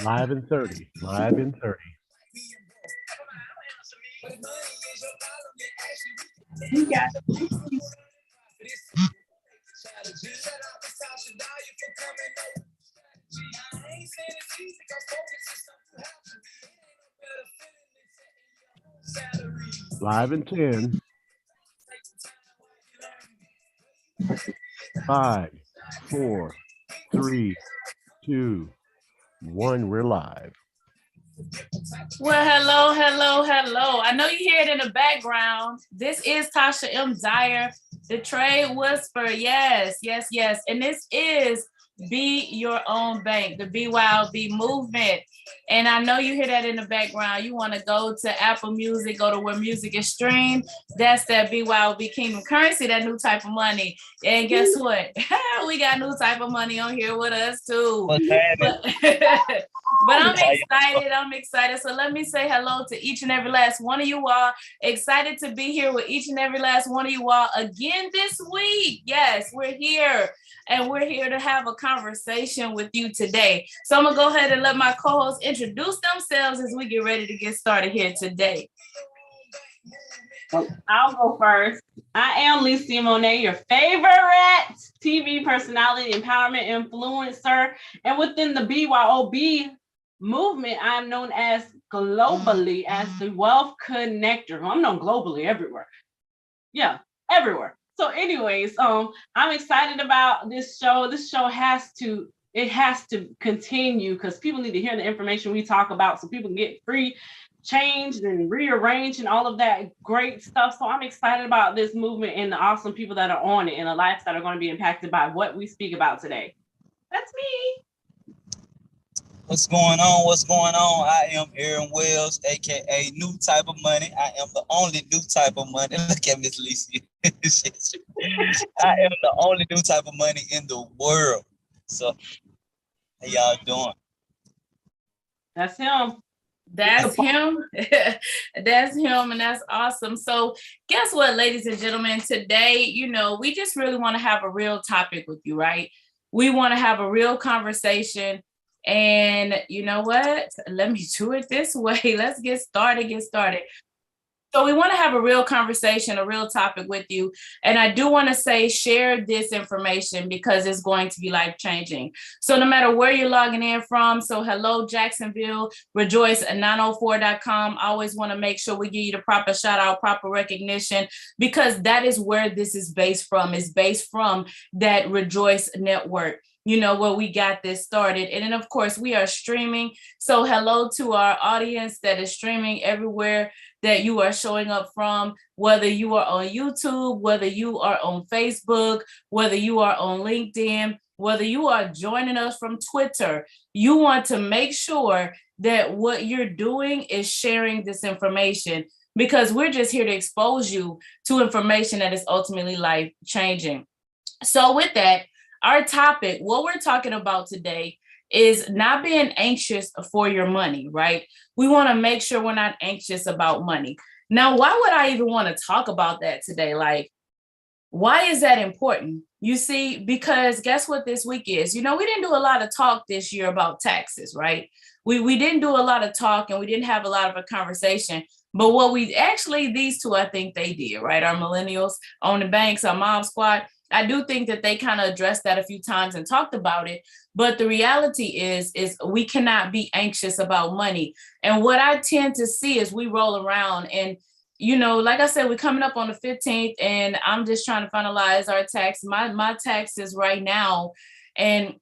Live in 30. Live in 30. You got Live in 10. 5, 4, 3, 2, 1. We're live. Well, hello, hello, hello. I know you hear it in the background. This is Tasha M. Dyer, the Trade Whisperer. Yes, yes, yes. And this is Be Your Own Bank, the BYOB movement. And I know you hear that in the background. You want to go to Apple Music, go to where music is streamed. That's that BYOB Kingdom Currency, that new type of money. And guess what? We got new type of money on here with us too. But I'm excited. I'm excited. So let me say hello to each and every last one of you all. Excited to be here with each and every last one of you all again this week. Yes, we're here. And we're here to have a conversation with you today. So I'm going to go ahead and let my co-hosts introduce themselves as we get ready to get started here today. I'll go first. I am Lisa Monet, your favorite TV personality, empowerment influencer. And within the BYOB movement, I'm known as globally as the wealth connector. I'm known globally everywhere. Yeah, everywhere. So anyways, I'm excited about this show. This show has to continue because people need to hear the information we talk about so people can get free changed and rearranged and all of that great stuff. So I'm excited about this movement and the awesome people that are on it and the lives that are going to be impacted by what we speak about today. That's me. What's going on? What's going on? I am Aaron Wells, aka New Type of Money. I am the only new type of money. Look at Miss Lisa. I am the only new type of money in the world. So, how y'all doing? That's him. That's him. That's him. And that's awesome. So guess what, ladies and gentlemen, today, we just really want to have a real topic with you, right? We want to have a real conversation. And you know what? Let me do it this way. Let's get started. So we want to have a real conversation, a real topic with you. And I do want to say, share this information because it's going to be life-changing. So no matter where you're logging in from, so hello, Jacksonville, rejoice904.com. I always want to make sure we give you the proper shout out, proper recognition, because that is where this is based from. It's based from that Rejoice network, where we got this started. And then, of course, we are streaming. So hello to our audience that is streaming everywhere that you are showing up from, whether you are on YouTube, whether you are on Facebook, whether you are on LinkedIn, whether you are joining us from Twitter. You want to make sure that what you're doing is sharing this information because we're just here to expose you to information that is ultimately life-changing. So with that, our topic, what we're talking about today is not being anxious for your money, right? We want to make sure we're not anxious about money. Now, why would I even want to talk about that today? Like, why is that important? You see, because guess what this week is? We didn't do a lot of talk this year about taxes, right? We didn't do a lot of talk and we didn't have a lot of a conversation. But what we actually, these two, I think they did, right? Our millennials on the banks, our mom squad. I do think that they kind of addressed that a few times and talked about it. But the reality is we cannot be anxious about money. And what I tend to see is we roll around and, like I said, we're coming up on the 15th and I'm just trying to finalize our tax, my taxes right now. And,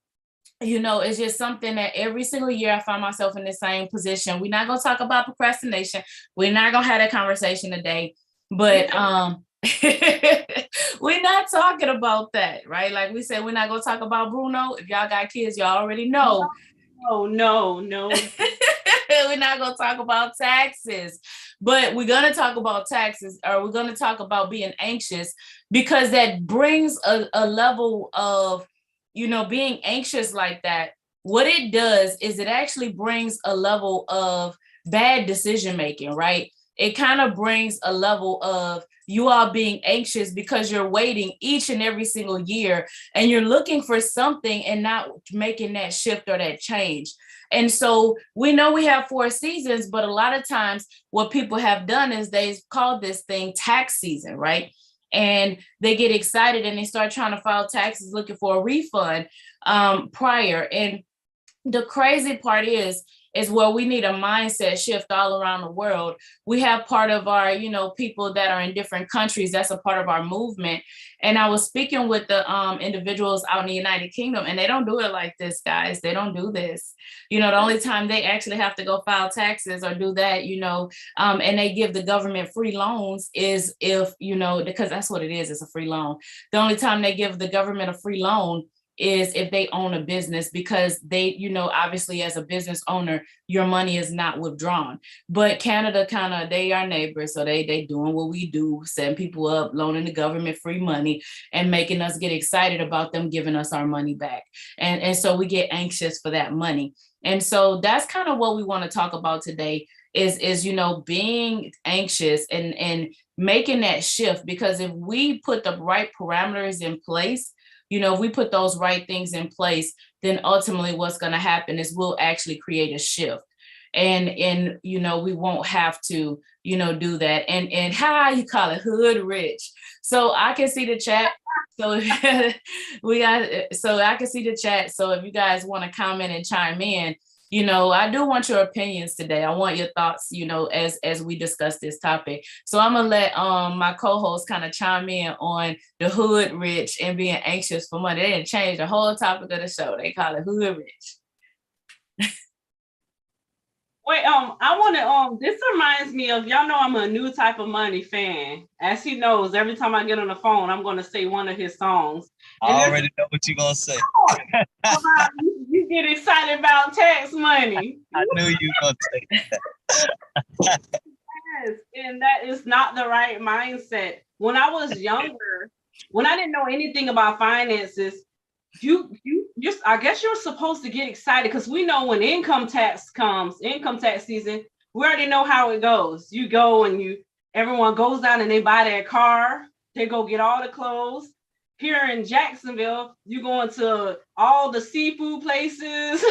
it's just something that every single year I find myself in the same position. We're not going to talk about procrastination. We're not going to have that conversation today. But we're not talking about that, right? Like we said, we're not going to talk about Bruno. If y'all got kids, y'all already know. No. We're not going to talk about taxes, but we're going to talk about taxes, or we're going to talk about being anxious, because that brings a level of, being anxious like that. What it does is it actually brings a level of bad decision making, right? it kind of brings a level of you all being anxious because you're waiting each and every single year and you're looking for something and not making that shift or that change. And so we know we have 4 seasons, but a lot of times what people have done is they've called this thing tax season, right? And they get excited and they start trying to file taxes looking for a refund prior. And the crazy part is where we need a mindset shift all around the world. We have part of our, people that are in different countries. That's a part of our movement. And I was speaking with the individuals out in the United Kingdom, and they don't do it like this, guys. They don't do this. The only time they actually have to go file taxes or do that, and they give the government free loans is if, because that's what it is. It's a free loan. The only time they give the government a free loan is if they own a business, because they, obviously as a business owner, your money is not withdrawn. But Canada they are neighbors. So they doing what we do, setting people up, loaning the government free money and making us get excited about them giving us our money back. And so we get anxious for that money. And so that's kind of what we want to talk about today is being anxious and making that shift. Because if we put the right parameters in place, if we put those right things in place, then ultimately what's going to happen is we'll actually create a shift. And we won't have to, do that. And how you call it, hood rich. So I can see the chat. So I can see the chat. So if you guys want to comment and chime in, I do want your opinions today. I want your thoughts, as we discuss this topic. So I'm gonna let my co-host kind of chime in on the hood rich and being anxious for money. They didn't change the whole topic of the show. They call it hood rich. Wait, I want to, this reminds me of, y'all know I'm a New Type of Money fan. As he knows, every time I get on the phone, I'm going to say one of his songs. And I already know what you're going to say. You get excited about tax money. I knew you were going to say that. Yes, and that is not the right mindset. When I was younger, when I didn't know anything about finances, I guess you're supposed to get excited because we know when income tax season, we already know how it goes. You go and everyone goes down and they buy their car, they go get all the clothes. Here in Jacksonville, you're going to all the seafood places.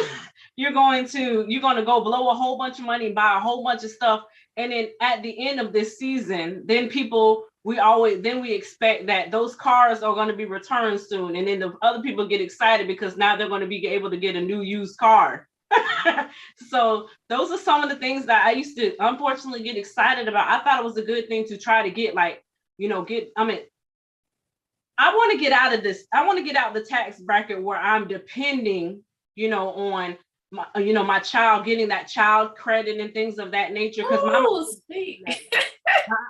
you're going to go blow a whole bunch of money, buy a whole bunch of stuff. And then at the end of this season, then we expect that those cars are going to be returned soon. And then the other people get excited because now they're going to be able to get a new used car. So those are some of the things that I used to unfortunately get excited about. I thought it was a good thing to try to get I want to get out of this. I want to get out the tax bracket where I'm depending, on my child, getting that child credit and things of that nature. Because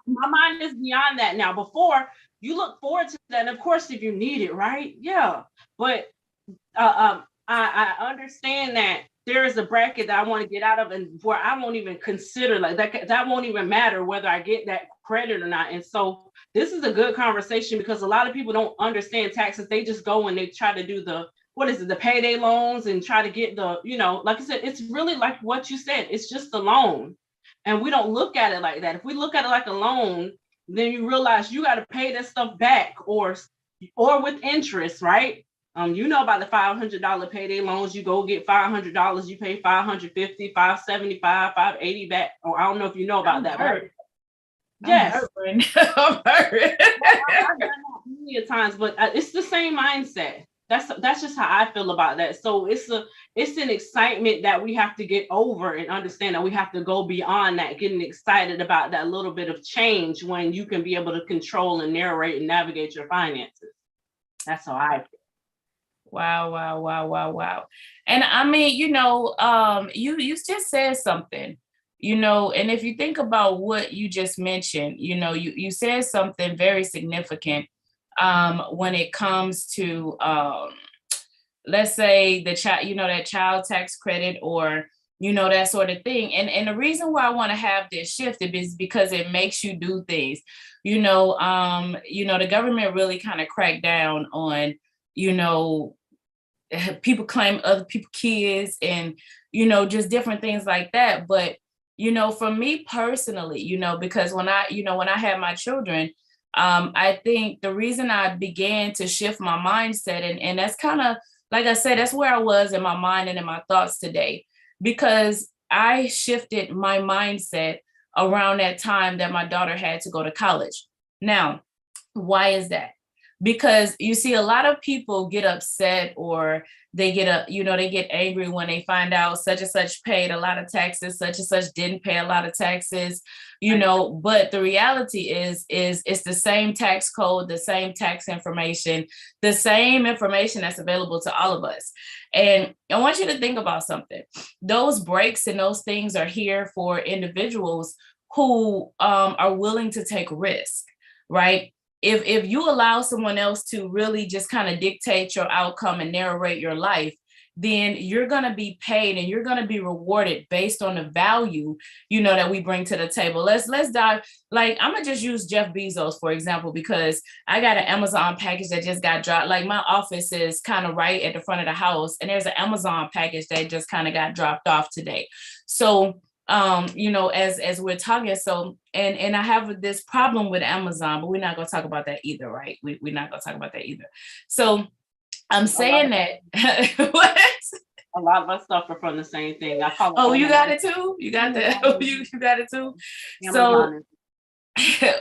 my mind is beyond that now. Before, you look forward to that. And of course, if you need it, right? Yeah. But I understand that there is a bracket that I want to get out of, and where I won't even consider that won't even matter whether I get that credit or not. And so this is a good conversation because a lot of people don't understand taxes. They just go and they try to do the payday loans and try to get like I said, it's really like what you said. It's just a loan. And we don't look at it like that. If we look at it like a loan, then you realize you got to pay that stuff back or with interest, right? About the $500 payday loans. You go get $500, you pay $550, $575, $580 back. Or I don't know if you know about that, right? Yes. I'm I've done that many a times, but it's the same mindset. That's just how I feel about that. So it's an excitement that we have to get over and understand that we have to go beyond that, getting excited about that little bit of change when you can be able to control and narrate and navigate your finances. That's how I feel. Wow. And I mean, you just said something, and if you think about what you just mentioned, you said something very significant when it comes to, let's say the child, that child tax credit or, that sort of thing. And the reason why I want to have this shift is because it makes you do things, the government really kind of cracked down on, people claim other people's kids and, just different things like that. But, For me personally, because when I had my children, I think the reason I began to shift my mindset, and that's kind of, like I said, that's where I was in my mind and in my thoughts today, because I shifted my mindset around that time that my daughter had to go to college. Now, why is that? Because you see, a lot of people get upset, or they get angry when they find out such and such paid a lot of taxes, such and such didn't pay a lot of taxes, but the reality is it's the same tax code, the same tax information, the same information that's available to all of us. And I want you to think about something. Those breaks and those things are here for individuals who are willing to take risk, right? If you allow someone else to really just kind of dictate your outcome and narrate your life, then you're going to be paid and you're going to be rewarded based on the value, that we bring to the table. Let's dive, like, I'm going to just use Jeff Bezos, for example, because I got an Amazon package that just got dropped. Like, my office is kind of right at the front of the house, and there's an Amazon package that just kind of got dropped off today. So as we're talking, so and I have this problem with Amazon, but we're not going to talk about that either, right? We're not going to talk about that either. So I'm saying that what? A lot of us suffer from the same thing. Oh, you got it too? You got that? You got it too? So,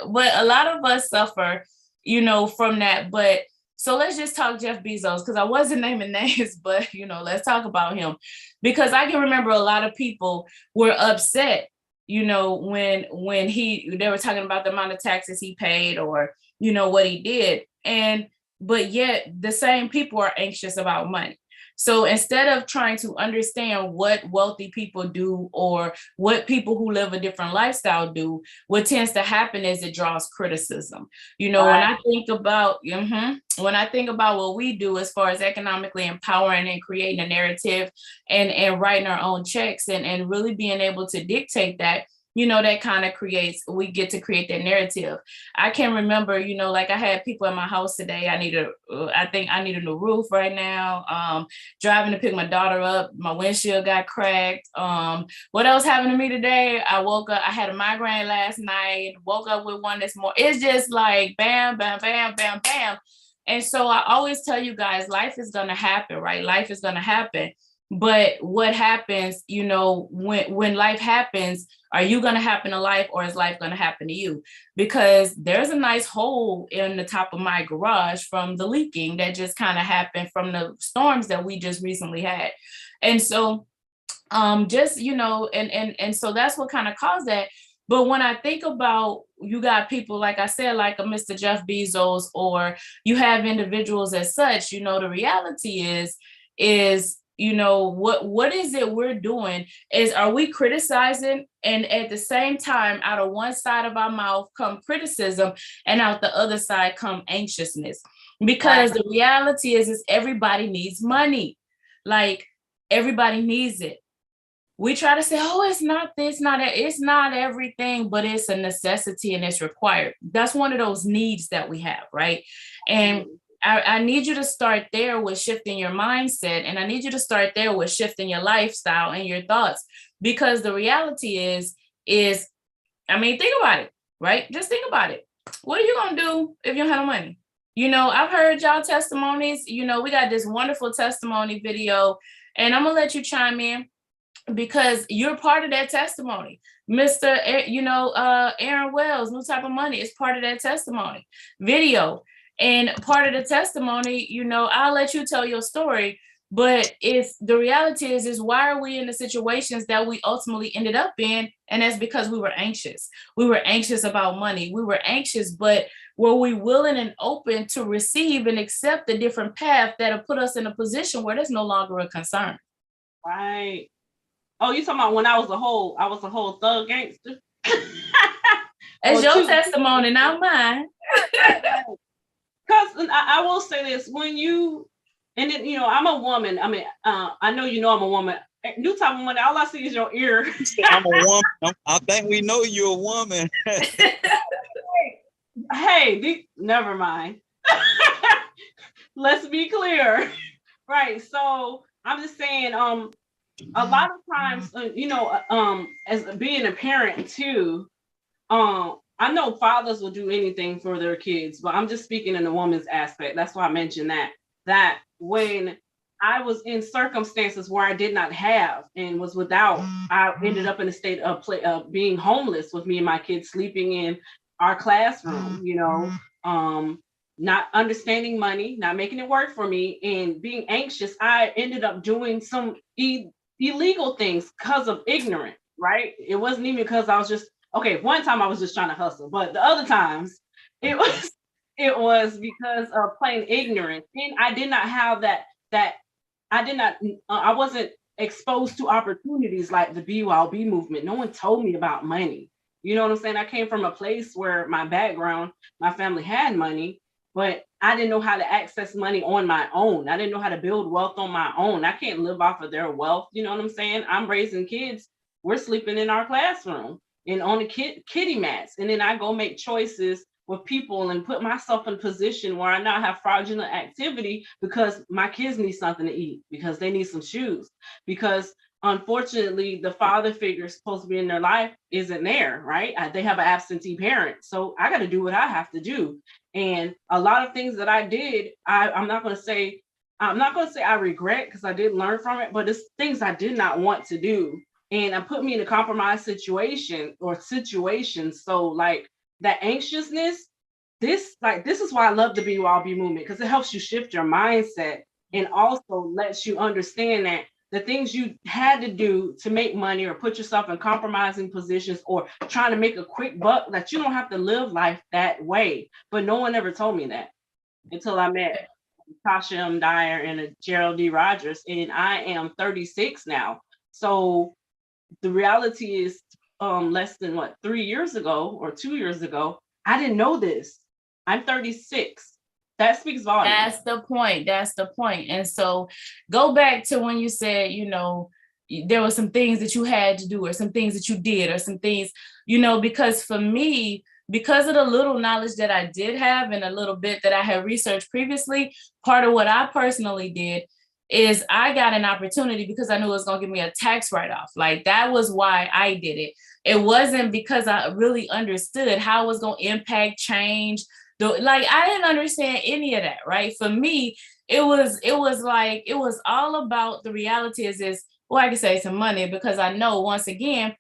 but a lot of us suffer, from that. But so let's just talk Jeff Bezos, because I wasn't naming names, but let's talk about him, because I can remember a lot of people were upset, when they were talking about the amount of taxes he paid, or what he did, but yet the same people are anxious about money. So instead of trying to understand what wealthy people do, or what people who live a different lifestyle do, what tends to happen is it draws criticism. Right. When I think about what we do as far as economically empowering and creating a narrative and writing our own checks and really being able to dictate that, that kind of we get to create that narrative. I can remember, like I had people in my house today. I think I need a new roof right now. Driving to pick my daughter up, my windshield got cracked. What else happened to me today? I woke up, I had a migraine last night, woke up with one this morning. It's just like bam, bam, bam, bam, bam. And so I always tell you guys, life is going to happen, right? Life is going to happen. But what happens, when life happens, are you going to happen to life, or is life going to happen to you? Because there's a nice hole in the top of my garage from the leaking that just kind of happened from the storms that we just recently had. And so and so that's what kind of caused that. But when I think about, you got people, like I said, like a Mr. Jeff Bezos, or you have individuals as such, the reality is what is it we're doing? Are we criticizing, and at the same time, out of one side of our mouth come criticism, and out the other side come anxiousness? Because the reality is everybody needs money. Like, everybody needs it. We try to say, oh, it's not this, not that. It's not everything, but it's a necessity and it's required. That's one of those needs that we have, right? And I need you to start there with shifting your mindset. And I need you to start there with shifting your lifestyle and your thoughts. Because the reality is, think about it, right? Just think about it. What are you going to do if you don't have no money? I've heard y'all testimonies. We got this wonderful testimony video, and I'm going to let you chime in, because you're part of that testimony. Mr. Aaron Wells, New Type of Money, is part of that testimony video. And part of the testimony, I'll let you tell your story. But if the reality is why are we in the situations that we ultimately ended up in? And that's because we were anxious. We were anxious about money. We were anxious, but were we willing and open to receive and accept a different path that'll put us in a position where there's no longer a concern? Right. Oh, you talking about when I was a whole thug gangster? It's your testimony, not mine. Because I will say this, when I'm a woman. I mean, I know I'm a woman. New Type of Money, all I see is your ear. I'm a woman. I think we know you're a woman. Hey, never mind. Let's be clear. Right. So I'm just saying, a lot of times, as being a parent too, I know fathers will do anything for their kids, but I'm just speaking in the woman's aspect. That's why I mentioned that when I was in circumstances where I did not have and was without, I ended up in a state of being homeless with me and my kids sleeping in our classroom, not understanding money, not making it work for me, and being anxious. I ended up doing some illegal things because of ignorance, right? It wasn't even because I was just okay. One time I was just trying to hustle, but the other times it was it was because of plain ignorance, and I did not have that I did not I wasn't exposed to opportunities like the BYOB movement. No one told me about money. You know what I'm saying? I came from a place where my background, my family had money, but I didn't know how to access money on my own. I didn't know how to build wealth on my own. I can't live off of their wealth. You know what I'm saying? I'm raising kids. We're sleeping in our classroom and on the kitty mats. And then I go make choices with people and put myself in a position where I now have fraudulent activity because my kids need something to eat, because they need some shoes, because unfortunately the father figure supposed to be in their life isn't there, right? They have an absentee parent. So I got to do what I have to do. And a lot of things that I did, I'm not going to say I regret, because I did learn from it, but it's things I did not want to do. And it put me in a compromised situation or situations. So like that anxiousness, this is why I love the BYOB movement, because it helps you shift your mindset and also lets you understand that the things you had to do to make money or put yourself in compromising positions or trying to make a quick buck, that you don't have to live life that way. But no one ever told me that until I met Tasha M. Dyer and Gerald D. Rogers, and I am 36 now. So the reality is, less than 3 years ago or 2 years ago, I didn't know this. I'm 36. That speaks volumes. That's the point. That's the point. And so go back to when you said, there were some things that you had to do or some things that you did or some things, because for me, because of the little knowledge that I did have and a little bit that I had researched previously, part of what I personally did is I got an opportunity because I knew it was going to give me a tax write-off. Like that was why I did it. It wasn't because I really understood how it was going to impact change. Like I didn't understand any of that, right? For me, it was all about the reality is this, well, I can say some money, because I know once again,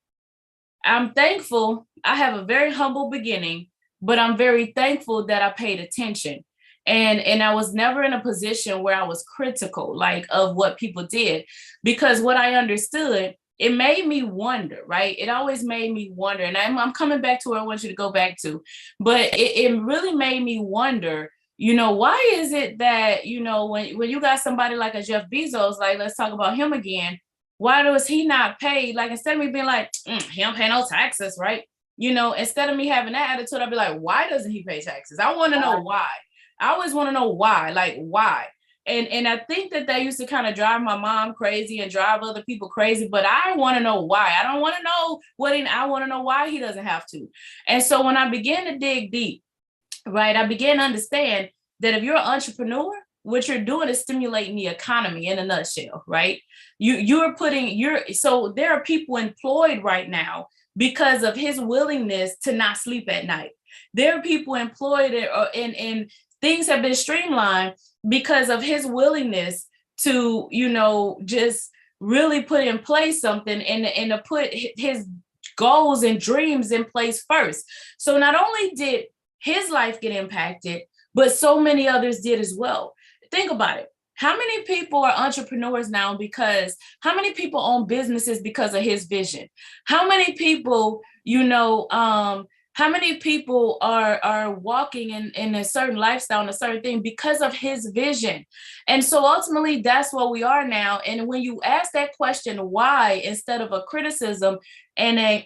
I'm thankful. I have a very humble beginning, but I'm very thankful that I paid attention. And I was never in a position where I was critical, like of what people did, because what I understood, it made me wonder, right? It always made me wonder. And I'm coming back to where I want you to go back to, but it really made me wonder, why is it that, when you got somebody like a Jeff Bezos, like, let's talk about him again. Why does he not pay? Like, instead of me being like, he don't pay no taxes, right? Instead of me having that attitude, I'd be like, why doesn't he pay taxes? I want to know why. I always want to know why, like why. And I think that used to kind of drive my mom crazy and drive other people crazy, but I want to know why. I don't want to know I want to know why he doesn't have to. And so when I began to dig deep, right, I began to understand that if you're an entrepreneur, what you're doing is stimulating the economy in a nutshell, right? So there are people employed right now because of his willingness to not sleep at night. There are people employed and things have been streamlined because of his willingness to, just really put in place something and to put his goals and dreams in place first. So not only did his life get impacted, but so many others did as well. Think about it. How many people are entrepreneurs now how many people own businesses because of his vision? How many people, how many people are walking in a certain lifestyle and a certain thing because of his vision? And so ultimately, that's what we are now. And when you ask that question, why, instead of a criticism and I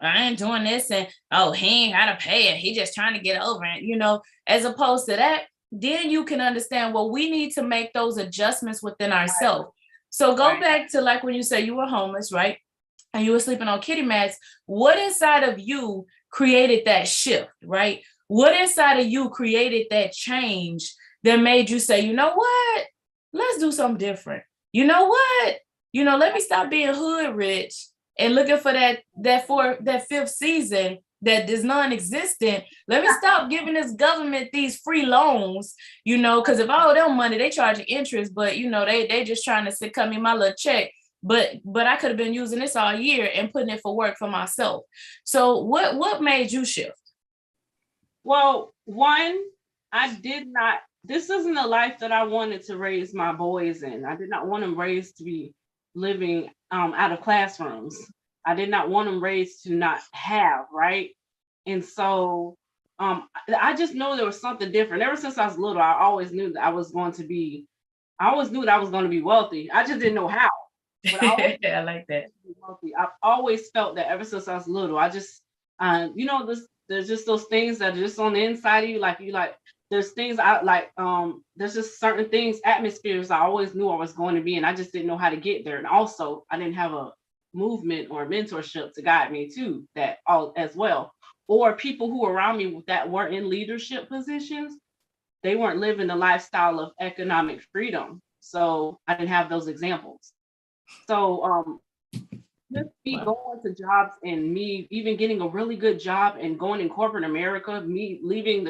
ain't doing this and, he ain't got to pay it, he just trying to get over it, as opposed to that, then you can understand, well, we need to make those adjustments within ourselves. So go back to like when you say you were homeless, right? And you were sleeping on kitty mats. What inside of you created that shift, right? What inside of you created that change that made you say, you know what? Let's do something different. You know what? let me stop being hood rich and looking for that fifth season that is non-existent. Let me stop giving this government these free loans, because if I owe them money, they charging interest, but they just trying to cut me my little check. But I could have been using this all year and putting it for work for myself. So what made you shift? Well, one, this isn't a life that I wanted to raise my boys in. I did not want them raised to be living out of classrooms. I did not want them raised to not have, right? And so I just know there was something different. Ever since I was little, I always knew that I was going to be wealthy. I just didn't know how. But I like that. I've always felt that ever since I was little. I just, there's just those things that are just on the inside of you. There's things I like. There's just certain things, atmospheres I always knew I was going to be, and I just didn't know how to get there. And also, I didn't have a movement or mentorship to guide me to that all as well. Or people who were around me that weren't in leadership positions, they weren't living the lifestyle of economic freedom. So I didn't have those examples. So just me going to jobs and me even getting a really good job and going in corporate America, me leaving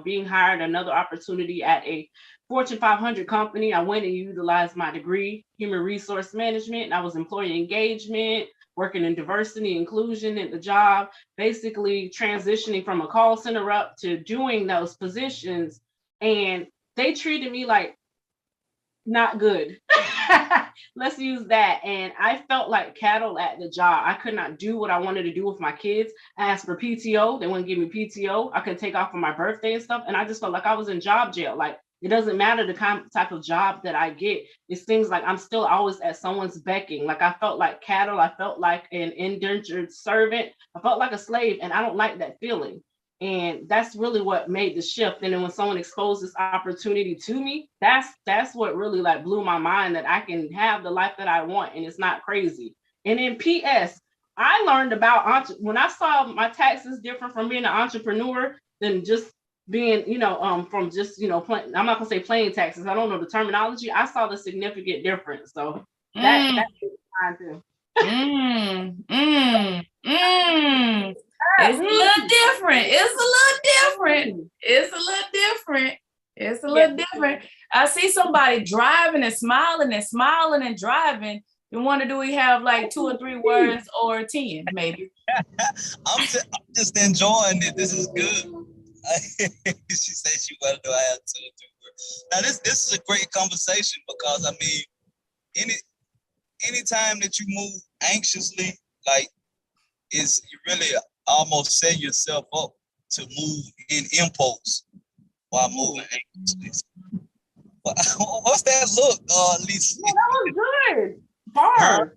being hired another opportunity at a Fortune 500 company. I went and utilized my degree, human resource management, and I was employee engagement, working in diversity, inclusion at the job, basically transitioning from a call center up to doing those positions. And they treated me like not good. Let's use that. And I felt like cattle at the job. I could not do what I wanted to do with my kids. I asked for PTO. They wouldn't give me PTO. I could take off for my birthday and stuff. And I just felt like I was in job jail. Like, it doesn't matter the type of job that I get. It seems like I'm still always at someone's becking. Like, I felt like cattle. I felt like an indentured servant. I felt like a slave. And I don't like that feeling. And that's really what made the shift. And then when someone exposed this opportunity to me, that's what really like blew my mind, that I can have the life that I want and it's not crazy. And then PS, I learned about when I saw my taxes different from being an entrepreneur than just being, from just, I'm not gonna say plain taxes. I don't know the terminology. I saw the significant difference. So that's fine too. It's a little different. It's a little different. I see somebody driving and smiling and driving. You wonder, do we have like 2 or 3 words or 10 maybe? I'm just enjoying it. This is good. She said she wanted to have 2 or 3 words. Now this is a great conversation, because I mean, anytime that you move anxiously, like, you really almost set yourself up to move in impulse while moving anxiously. What's that look, Lisa? Yeah, that was good. Bars.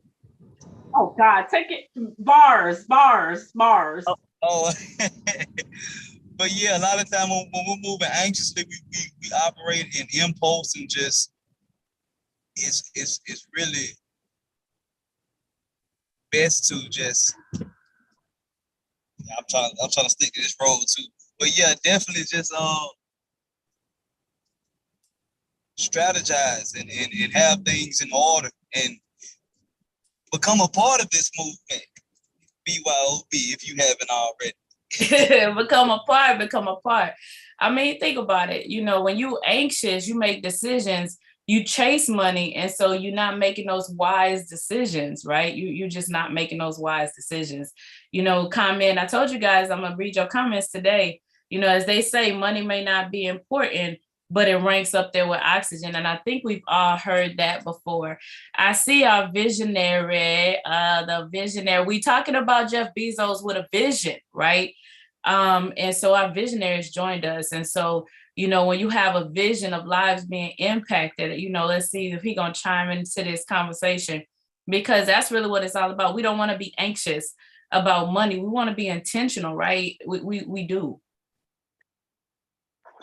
Oh God, take it. Bars. Oh. But yeah, a lot of time when we're moving anxiously, we operate in impulse, and just it's really best to just. I'm trying to stick to this road too. But yeah, definitely just strategize and have things in order and become a part of this movement. BYOB, if you haven't already. Become a part. I mean, think about it. When you're anxious, you make decisions, you chase money, and so you're not making those wise decisions, right? You're just not making those wise decisions. Comment, I told you guys I'm gonna read your comments today. As they say, money may not be important, but it ranks up there with oxygen. And I think we've all heard that before. I see our visionary, we talking about Jeff Bezos with a vision, right? And so our visionaries joined us. And so, when you have a vision of lives being impacted, let's see if he's going to chime into this conversation, because that's really what it's all about. We don't want to be anxious about money. We want to be intentional, right? We do.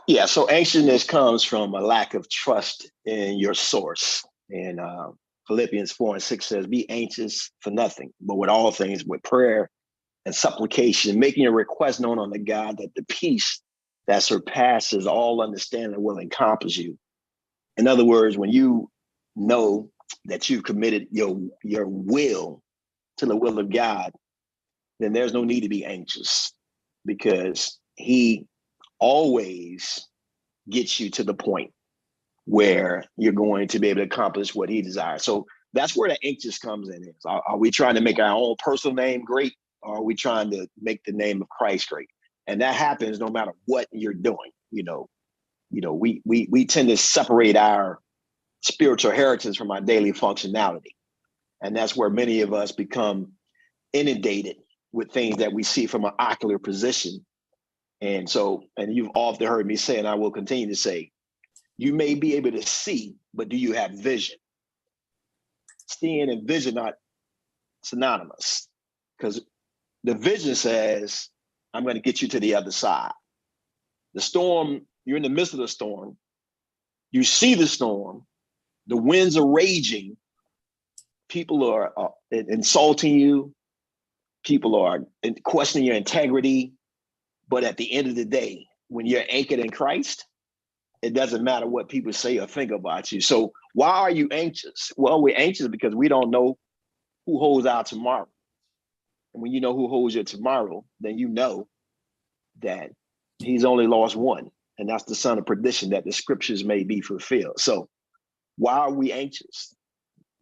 Yeah, so anxiousness comes from a lack of trust in your source. And Philippians 4:6 says, be anxious for nothing, but with all things, with prayer and supplication, making your request known unto God, that the peace that surpasses all understanding will encompass you. In other words, when you know that you've committed your will to the will of God, then there's no need to be anxious, because he always gets you to the point where you're going to be able to accomplish what he desires. So that's where the anxious comes in. Are we trying to make our own personal name great, or are we trying to make the name of Christ great? And that happens no matter what you're doing. We tend to separate our spiritual heritage from our daily functionality. And that's where many of us become inundated with things that we see from an ocular position. And you've often heard me say, and I will continue to say, you may be able to see, but do you have vision? Seeing and vision are synonymous, because the vision says, I'm going to get you to the other side. The storm, you're in the midst of the storm. You see the storm. The winds are raging. People are insulting you. People are questioning your integrity. But at the end of the day, when you're anchored in Christ, it doesn't matter what people say or think about you. So why are you anxious? Well, we're anxious because we don't know who holds our tomorrow. And when you know who holds your tomorrow, then you know that he's only lost one, and that's the son of perdition, that the scriptures may be fulfilled. So why are we anxious?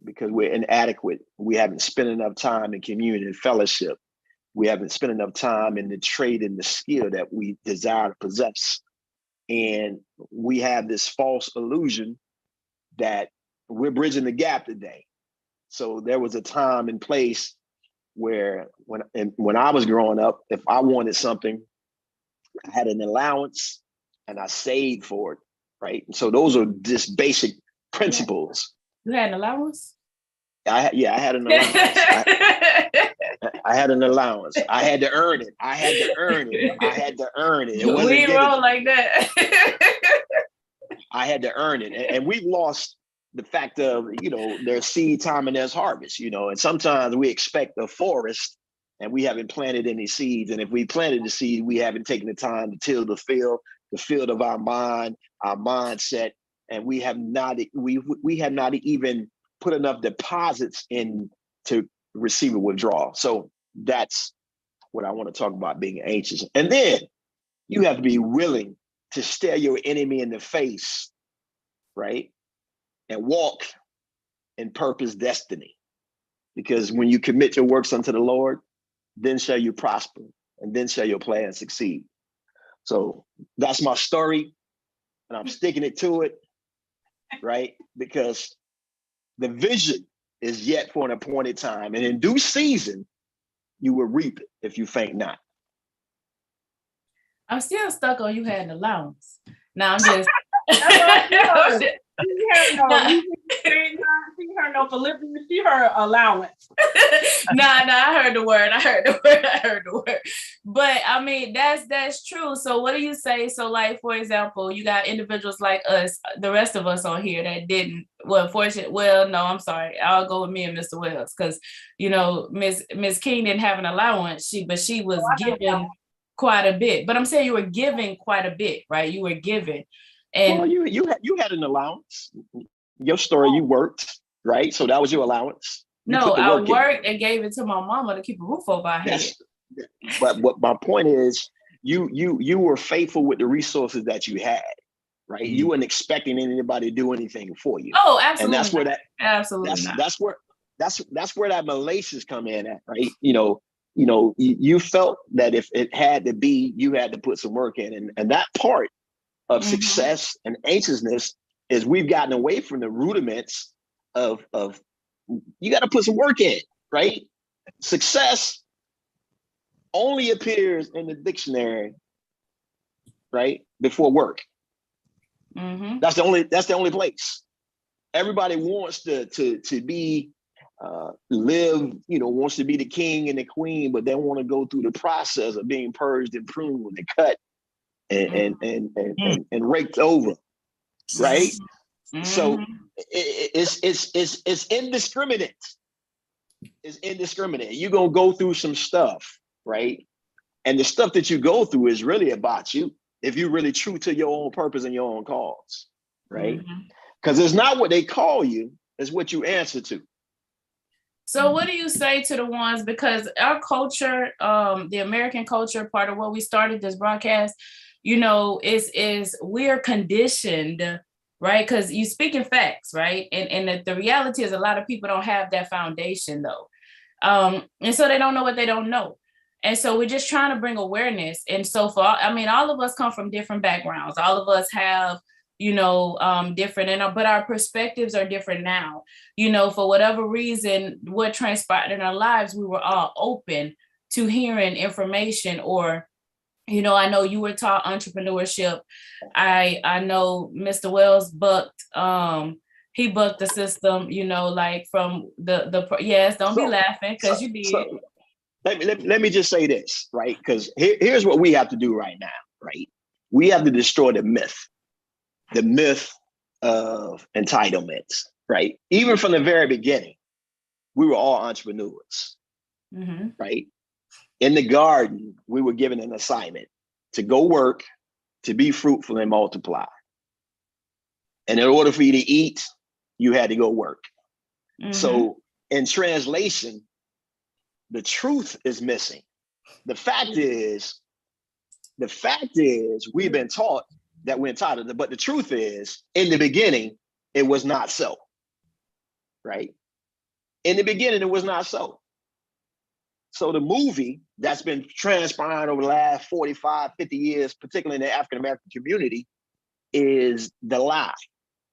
Because we're inadequate. We haven't spent enough time in communion and fellowship. We haven't spent enough time in the trade and the skill that we desire to possess. And we have this false illusion that we're bridging the gap today. So there was a time and place where when I was growing up, if I wanted something, I had an allowance and I saved for it, right? And so those are just basic principles. You had an allowance? I had an allowance. I had an allowance. I had to earn it. I had to earn it. It wasn't we roll like that. I had to earn it. And we've lost the fact of, there's seed time and there's harvest, and sometimes we expect a forest and we haven't planted any seeds. And if we planted the seed, we haven't taken the time to till the field of our mind, our mindset, and we have not even put enough deposits in to receive a withdrawal. So that's what I want to talk about, being anxious. And then you have to be willing to stare your enemy in the face, right? And walk in purpose, destiny. Because when you commit your works unto the Lord, then shall you prosper, and then shall your plan succeed. So that's my story, and I'm sticking it to it, right? Because the vision is yet for an appointed time, and in due season, you will reap it if you faint not. I'm still stuck on you had an allowance. Now I'm just. She heard no Philippians. She heard allowance. I heard the word. But I mean, that's true. So what do you say? So like, for example, you got individuals like us, the rest of us on here that didn't. No, I'm sorry. I'll go with me and Mr. Wells, because Miss King didn't have an allowance. But she was given quite a bit. But I'm saying you were giving quite a bit, right? You were giving. And well, you had an allowance. Your story, you worked, right? So that was your allowance. I worked and gave it to my mama to keep a roof over our head. But what my point is, you were faithful with the resources that you had, right? Mm-hmm. You weren't expecting anybody to do anything for you. Oh, absolutely. And that's where absolutely that's where that malaise come in at, right? You felt that if it had to be, you had to put some work in, and that part of success and anxiousness is we've gotten away from the rudiments of you got to put some work in, right? Success only appears in the dictionary, right, before work. Mm-hmm. That's the only place. Everybody wants to be live, wants to be the king and the queen, but they want to go through the process of being purged and pruned and cut and raked over, right? Mm-hmm. So it's indiscriminate. It's indiscriminate. You're gonna go through some stuff, right? And the stuff that you go through is really about you, if you're really true to your own purpose and your own cause, right? Because it's not what they call you, It's what you answer to. So what do you say to the ones, because our culture, the American culture, part of what we started this broadcast, you know, is we're conditioned, right? Because you speaking facts, right? And the reality is a lot of people don't have that foundation though. And so they don't know what they don't know. And so we're just trying to bring awareness. And so all of us come from different backgrounds. All of us have, you know, different, but our perspectives are different now. You know, for whatever reason, what transpired in our lives, we were all open to hearing information. Or, you know, I know you were taught entrepreneurship. I know Mr. Wells bucked, he bucked the system, you know, like from yes, don't be laughing, because you did. So let me just say this, right? Because here's what we have to do right now, right? We have to destroy the myth of entitlements, right? Even from the very beginning, we were all entrepreneurs, right? In the garden, we were given an assignment to go work, to be fruitful and multiply. And in order for you to eat, you had to go work. So in translation, the truth is missing. The fact is we've been taught that we're entitled, but the truth is, in the beginning, it was not so, right? In the beginning, it was not so. So the movie that's been transpiring over the last 45, 50 years, particularly in the African-American community, is the lie,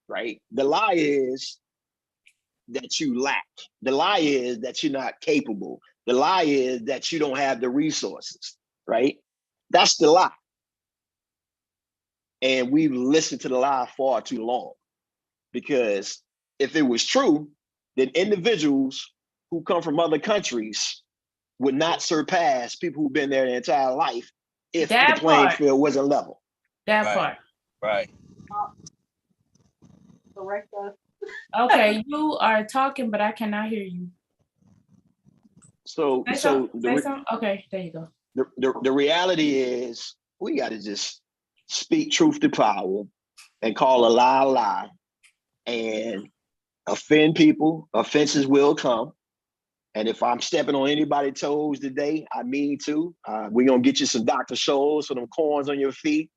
right? The lie is that you lack. The lie is that you're not capable. The lie is that you don't have the resources, right? That's the lie. And we've listened to the lie far too long, because if it was true, then individuals who come from other countries would not surpass people who've been there their entire life if the playing field wasn't level. That part. Right. Correct us. Okay, you are talking, but I cannot hear you. Okay, there you go. The reality is, we got to just speak truth to power and call a lie, and offend people. Offenses will come. And if I'm stepping on anybody's toes today, I mean to. We're going to get you some Dr. Scholl's for them corns on your feet.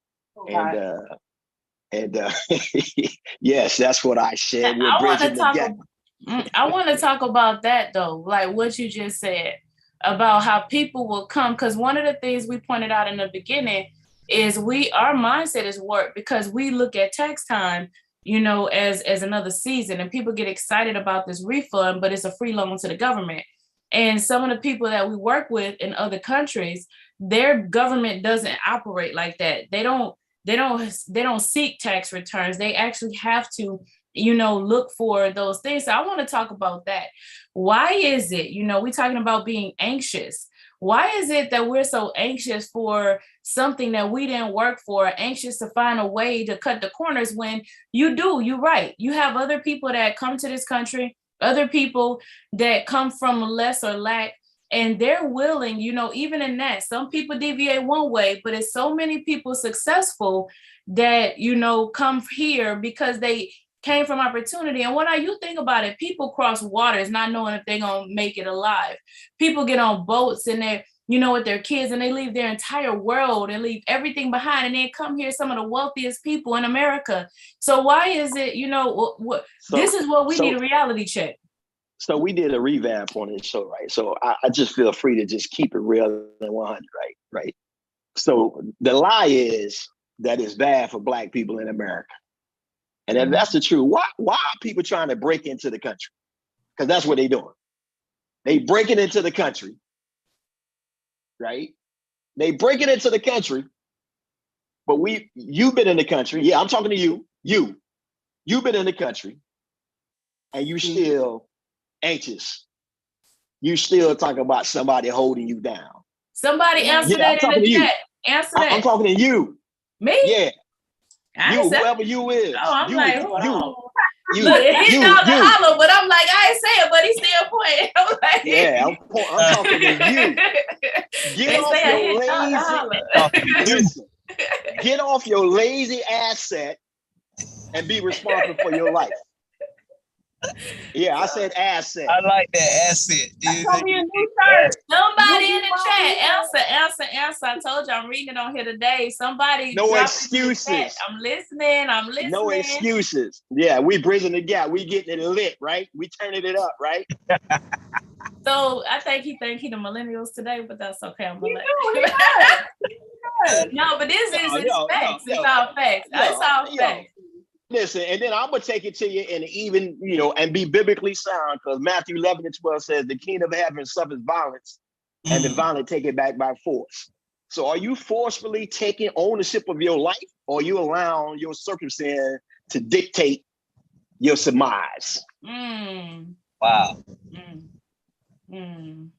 Yes, that's what I said. I want to talk about that though, like what you just said about how people will come. Because one of the things we pointed out in the beginning is our mindset is warped, because we look at tax time, you know, as another season, and people get excited about this refund, but it's a free loan to the government. And some of the people that we work with in other countries, their government doesn't operate like that. They don't seek tax returns. They actually have to, you know, look for those things. So I want to talk about that. Why is it, you know, we're talking about being anxious. Why is it that we're so anxious for something that we didn't work for, anxious to find a way to cut the corners, when you're right. You have other people that come to this country, other people that come from less or lack, and they're willing, you know, even in that, some people deviate one way, but it's so many people successful that, you know, come here because they came from opportunity. And when you think about it, people cross waters not knowing if they're going to make it alive. People get on boats and they're, you know, with their kids, and they leave their entire world and leave everything behind, and they come here, some of the wealthiest people in America. So why is it, you know, this is what we need a reality check. So we did a revamp on this show, right? So I just feel free to just keep it real and 100, right? So the lie is that it's bad for Black people in America. And if that's the truth, why are people trying to break into the country? Because that's what they're doing. They breaking into the country, right? They breaking into the country, but you've been in the country. Yeah, I'm talking to you. You've been in the country, and you still anxious. You still talking about somebody holding you down. Somebody answer that in the chat. Answer that. I'm talking to you. Me? Yeah. Whoever you is. Oh, I'm like, hold on. You, look, he's down the hollow, but I'm like, I ain't say it, but he's still pointing. I'm like, yeah, I'm talking to you. Get off your lazy asset and be responsible for your life. Yeah, I said asset. I like that asset. That's gonna be a new shirt. Somebody in the BYOB. chat, answer. I told you I'm reading it on here today. Somebody No drop it in the excuses. chat. I'm listening. No excuses. Yeah, we bridging the gap. We getting it lit, right? We turning it up, right? So I think he the millennials today, but that's okay. I'm gonna let No, but this is facts. It's all facts. It's all facts. Listen, and then I'm gonna take it to you and even, and be biblically sound, because Matthew 11:12 says the kingdom of heaven suffers violence, and the violent take it back by force. So are you forcefully taking ownership of your life, or you allowing your circumstance to dictate your surmise? Wow. Say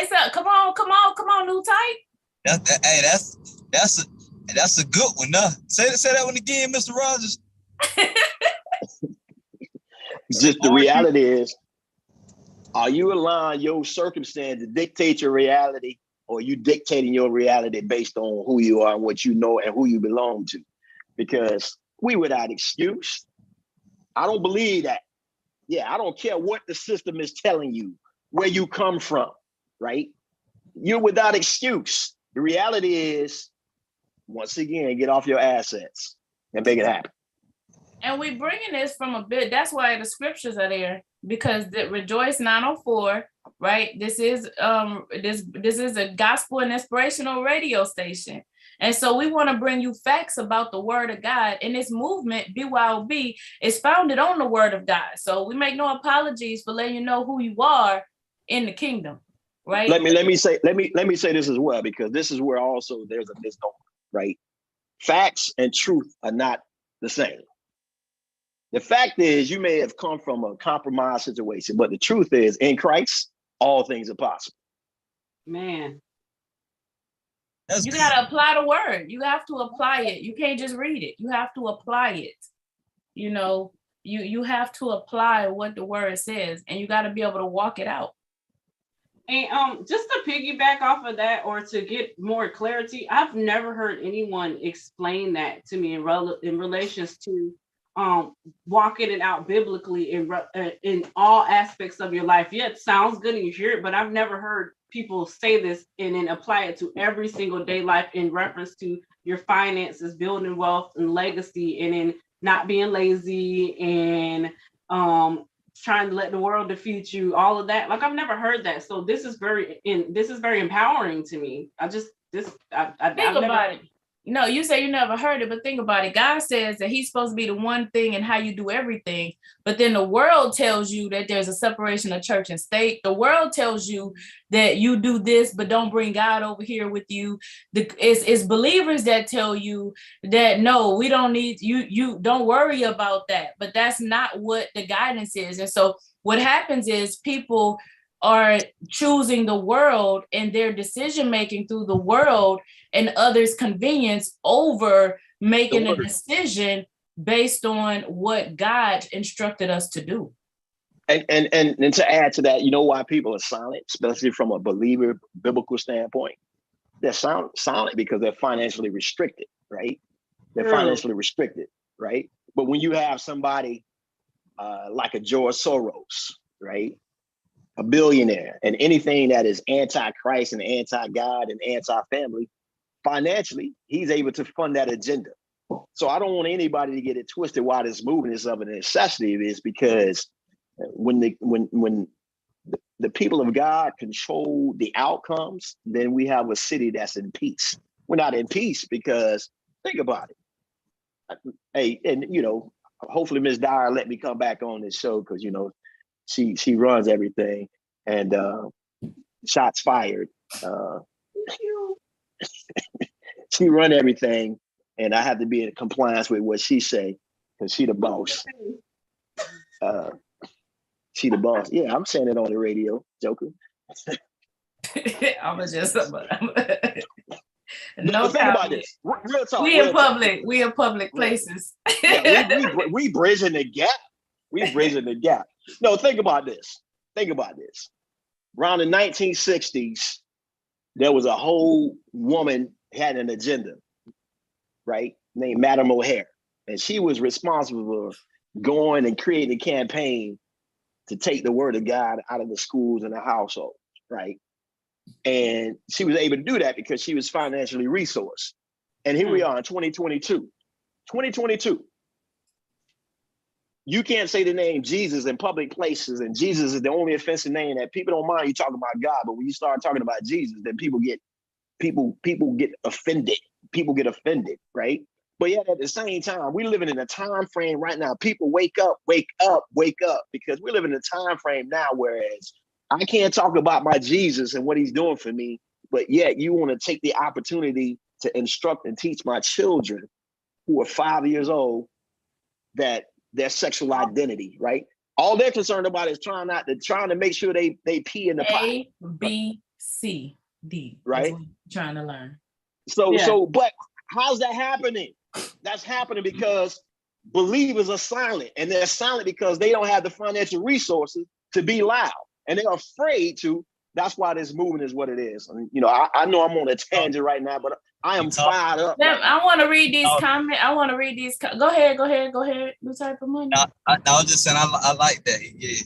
something. Come on, new type. That's a good one. Say that one again, Mr. Rogers. Just the reality is, are you allowing your circumstance to dictate your reality, or are you dictating your reality based on who you are and what you know and who you belong to? Because we without excuse. I don't believe that. Yeah, I don't care what the system is telling you, where you come from, right? You're without excuse. The reality is, once again, get off your assets and make it happen. And we bringing this from a bit. That's why the scriptures are there, because the Rejoice 904, right? This is this is a gospel and inspirational radio station. And so we want to bring you facts about the word of God. And this movement, BYOB, is founded on the word of God. So we make no apologies for letting you know who you are in the kingdom, right? Let me say this as well, because this is where also there's a misnomer, right? Facts and truth are not the same. The fact is, you may have come from a compromised situation, but the truth is, in Christ, all things are possible. Man. You got to apply the word. You have to apply it. You can't just read it. You have to apply it. You have to apply what the word says, and you got to be able to walk it out. And just to piggyback off of that, or to get more clarity, I've never heard anyone explain that to me in relations to walking it out biblically in all aspects of your life. Yeah, it sounds good and you hear it, but I've never heard people say this and then apply it to every single day life in reference to your finances, building wealth and legacy, and in not being lazy and trying to let the world defeat you, all of that. Like, I've never heard that. So this is very empowering to me. Think about it. No, you say you never heard it, but think about it. God says that he's supposed to be the one thing and how you do everything. But then the world tells you that there's a separation of church and state. The world tells you that you do this, but don't bring God over here with you. It's believers that tell you that, no, we don't need you don't worry about that. But that's not what the guidance is. And so what happens is people are choosing the world and their decision making through the world and others' convenience over making a decision based on what God instructed us to do. And to add to that, you know why people are silent, especially from a believer biblical standpoint? They're silent because they're financially restricted, right? They're financially restricted, right? But when you have somebody like a George Soros, right? A billionaire, and anything that is anti-Christ and anti-God and anti-family, financially, he's able to fund that agenda. So I don't want anybody to get it twisted why this movement is of a necessity. It is because when the people of God control the outcomes, then we have a city that's in peace. We're not in peace because, think about it. Hey, and hopefully Ms. Dyer let me come back on this show, because she runs everything, and shots fired. She run everything, and I have to be in compliance with what she say, because she the boss. She the boss. Yeah, I'm saying it on the radio, Joker. I'm just no, think about this. Real talk. We in public places. Yeah, we bridging the gap. We bridging the gap. No, think about this. Around the 1960s, there was a whole woman had an agenda, right? Named Madam O'Hare. And she was responsible for going and creating a campaign to take the word of God out of the schools and the households, right? And she was able to do that because she was financially resourced. And here we are in 2022. 2022. You can't say the name Jesus in public places, and Jesus is the only offensive name that people don't mind you talking about God. But when you start talking about Jesus, then people get offended. People get offended, right? But yet at the same time, we're living in a time frame right now. People wake up, because we're living in a time frame now, whereas I can't talk about my Jesus and what he's doing for me, but yet you want to take the opportunity to instruct and teach my children who are 5 years old that their sexual identity, right? All they're concerned about is trying to make sure they pee in the pot. A, B, C, D. Right. Trying to learn. But how's that happening? That's happening because believers are silent, and they're silent because they don't have the financial resources to be loud, and they're afraid to. That's why this movement is what it is. And, I know I'm on a tangent right now, but I am fired up. I want to read these comments. I want to read these. Go ahead. New type of money. I was just saying, I like that. Yeah.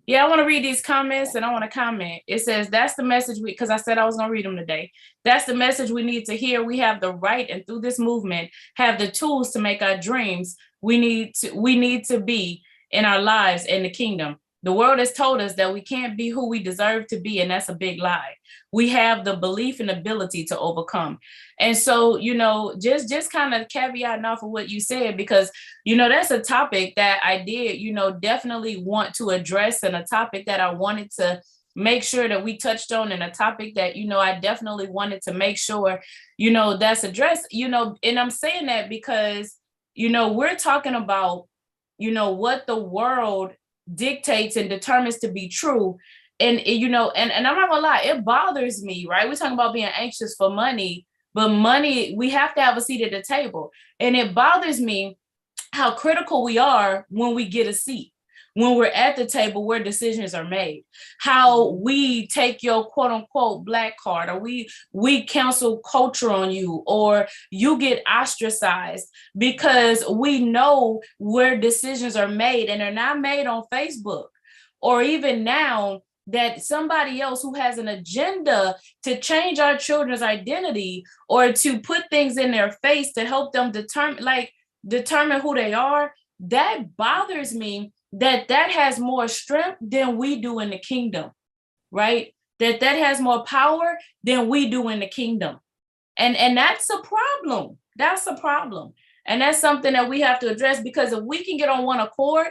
Yeah, I want to read these comments, and I want to comment. It says, that's the message because I said I was going to read them today. That's the message we need to hear. We have the right, and through this movement, have the tools to make our dreams. We need to be in our lives in the kingdom. The world has told us that we can't be who we deserve to be, and that's a big lie. We have the belief and ability to overcome. And so, just kind of caveating off of what you said, because, that's a topic that I did, definitely want to address, and a topic that I wanted to make sure that we touched on, and a topic that, I definitely wanted to make sure, that's addressed, and I'm saying that because, we're talking about, what the world dictates and determines to be true. And and I'm not gonna lie, it bothers me, right? We're talking about being anxious for money, but money, we have to have a seat at the table. And it bothers me how critical we are when we get a seat, when we're at the table where decisions are made, how we take your quote unquote black card, or we cancel culture on you, or you get ostracized because we know where decisions are made, and they're not made on Facebook, or even now that somebody else who has an agenda to change our children's identity, or to put things in their face to help them determine who they are. That bothers me, that has more strength than we do in the kingdom, right? That has more power than we do in the kingdom. And that's a problem. That's a problem. And that's something that we have to address, because if we can get on one accord,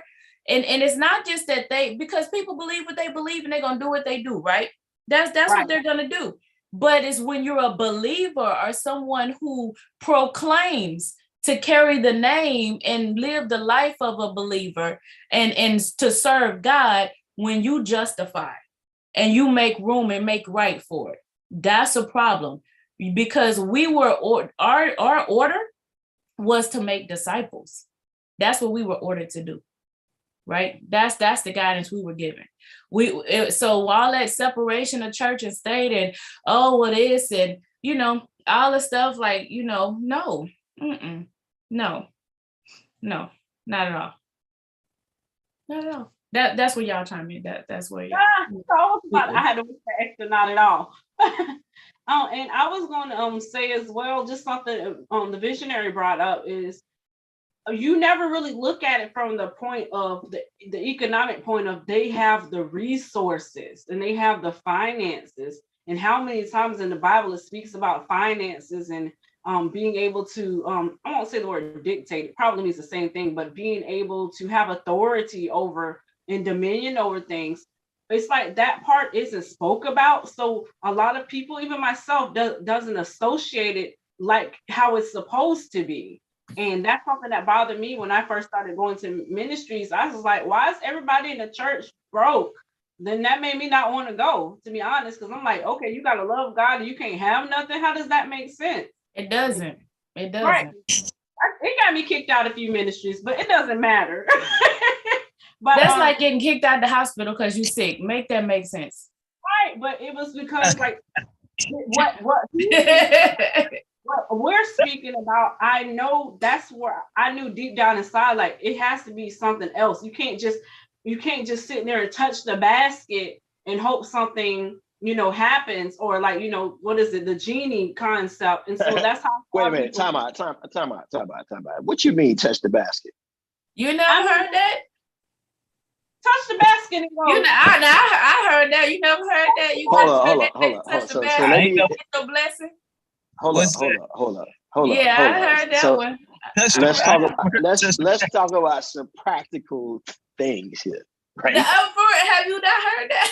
and it's not just that because people believe what they believe and they're going to do what they do, right? That's right. What they're going to do. But it's when you're a believer or someone who proclaims to carry the name and live the life of a believer and to serve God, when you justify and you make room and make right for it, that's a problem. Because our order was to make disciples. That's what we were ordered to do, right? That's the guidance we were given. So all that separation of church and state, and this, and all the stuff, no. No, not at all. Not at all. That's where y'all chime in. That's where I had to put the extra not at all. And I was going to say as well, just something the visionary brought up is, you never really look at it from the point of the economic point of, they have the resources and they have the finances, and how many times in the Bible it speaks about finances and being able to, I won't say the word dictate, it probably means the same thing, but being able to have authority over and dominion over things. It's like that part isn't spoke about. So a lot of people, even myself, doesn't associate it like how it's supposed to be. And that's something that bothered me when I first started going to ministries. I was like, why is everybody in the church broke? Then that made me not want to go, to be honest, because I'm like, okay, you got to love God and you can't have nothing. How does that make sense? It doesn't. Right. It got me kicked out of a few ministries, but it doesn't matter. But that's like getting kicked out of the hospital because you're sick. Make that make sense. Right, but it was because what what we're speaking about, I know that's where I knew deep down inside, like it has to be something else. You can't just sit there and touch the basket and hope something, happens, or like, what is it, the genie concept. And so that's how. Wait a minute, time out. What you mean touch the basket? You never heard that? Touch the basket and go. I heard that. You never heard that? You Hold gotta on. touch the So basket. let me Get your blessing. hold up. Yeah, I heard that one. Let's talk about some practical things here. Right? Have you not heard that?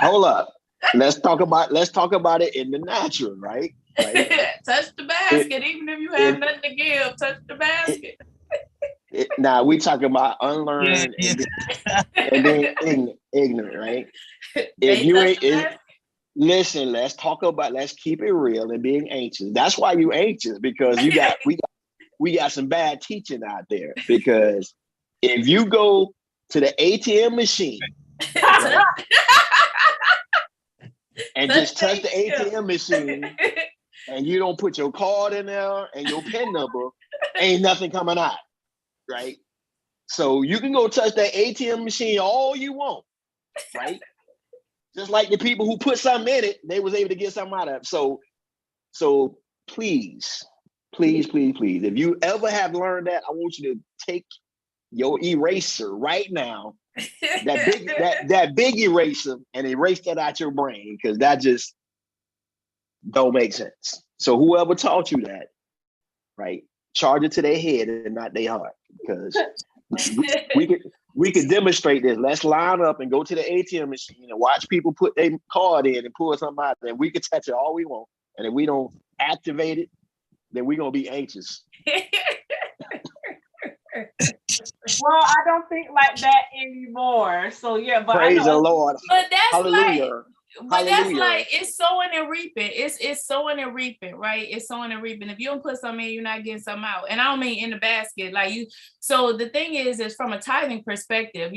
Hold up. Let's talk about it in the natural, right? Touch the basket, even if you have nothing to give. Touch the basket. Now we talking about unlearned and being ignorant, right? If you ain't listen, let's keep it real and being anxious. That's why you anxious, because we got some bad teaching out there. Because if you go to the ATM machine and just touch the ATM machine and you don't put your card in there and your PIN number, ain't nothing coming out, right? So you can go touch that ATM machine all you want, right? Just like the people who put something in it, they was able to get something out of it. So please, if you ever have learned that, I want you to take your eraser right now, that big eraser, and erase that out your brain, because that just don't make sense. So whoever taught you that, right, charge it to their head and not their heart, because we could demonstrate this. Let's line up and go to the ATM machine and watch people put their card in and pull something out, and we can touch it all we want. And if we don't activate it, then we're gonna be anxious. Well, I don't think like that anymore. So yeah, but praise the Lord. But that's hallelujah. That's like, it's sowing and reaping. It's sowing and reaping, right? It's sowing and reaping. If you don't put something in, you're not getting something out. And I don't mean in the basket, like you. So the thing is from a tithing perspective,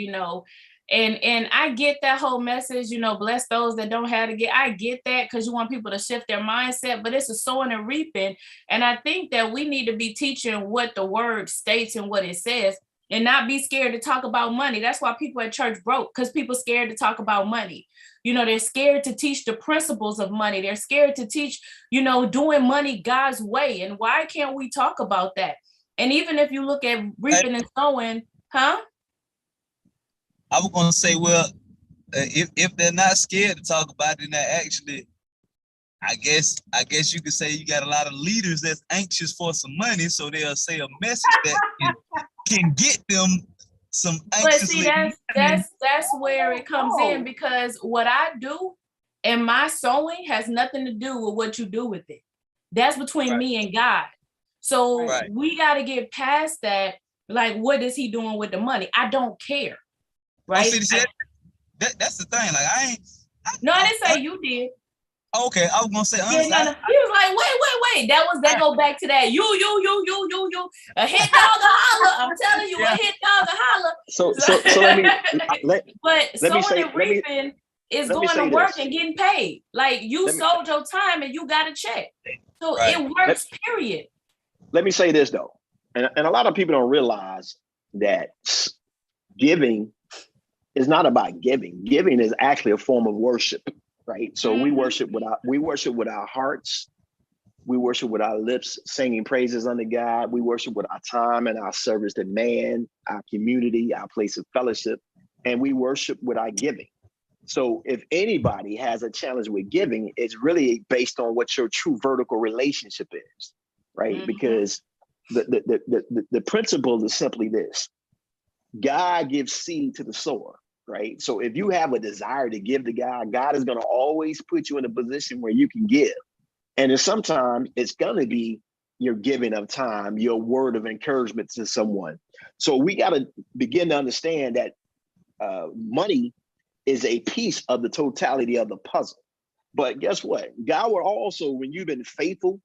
and I get that whole message, bless those that don't have to get. I get that, because you want people to shift their mindset, but it's a sowing and reaping. And I think that we need to be teaching what the word states and what it says, and not be scared to talk about money. That's why people at church broke, because people scared to talk about money. They're scared to teach the principles of money. They're scared to teach, doing money God's way. And why can't we talk about that? And even if you look at reaping and sowing, I was going to say, well, if they're not scared to talk about it, then actually, I guess you could say you got a lot of leaders that's anxious for some money, so they'll say a message that can get them some anxiously. But see, that's where it comes in, because what I do and my sowing has nothing to do with what you do with it. That's between me and God. So we got to get past that. Like, what is he doing with the money? I don't care. Right? Oh, see, that's the thing. Like, I didn't say you did. Okay, I was gonna say. He was like, wait. That go back to that. You. A hit dog a holler. I'm telling you, a hit dog a holler. So but sowing and reaping is going to work and getting paid. Like, you sold your time and you got a check. So it works, period. Let me say this though. And a lot of people don't realize that giving is not about giving. Giving is actually a form of worship. Right. So we worship with our hearts. We worship with our lips, singing praises unto God. We worship with our time and our service to man, our community, our place of fellowship, and we worship with our giving. So if anybody has a challenge with giving, it's really based on what your true vertical relationship is, right? Because the principle is simply this: God gives seed to the sower. Right. So if you have a desire to give to God, God is going to always put you in a position where you can give. And then sometimes it's going to be your giving of time, your word of encouragement to someone. So we got to begin to understand that money is a piece of the totality of the puzzle. But guess what? God will also, when you've been faithful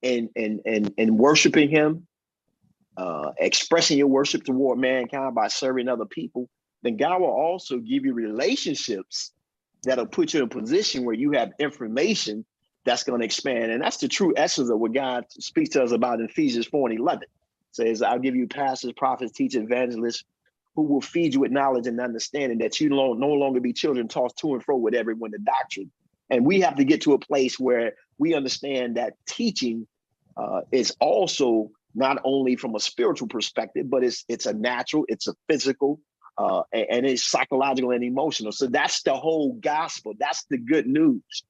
and worshiping him, expressing your worship toward mankind by serving other people, then God will also give you relationships that'll put you in a position where you have information that's going to expand. And that's the true essence of what God speaks to us about in Ephesians 4:11. It says, I'll give you pastors, prophets, teachers, evangelists, who will feed you with knowledge and understanding, that you no longer be children tossed to and fro with every wind of doctrine. And we have to get to a place where we understand that teaching is also not only from a spiritual perspective, but it's a natural, it's a physical, and it's psychological and emotional. So that's the whole gospel. That's the good news.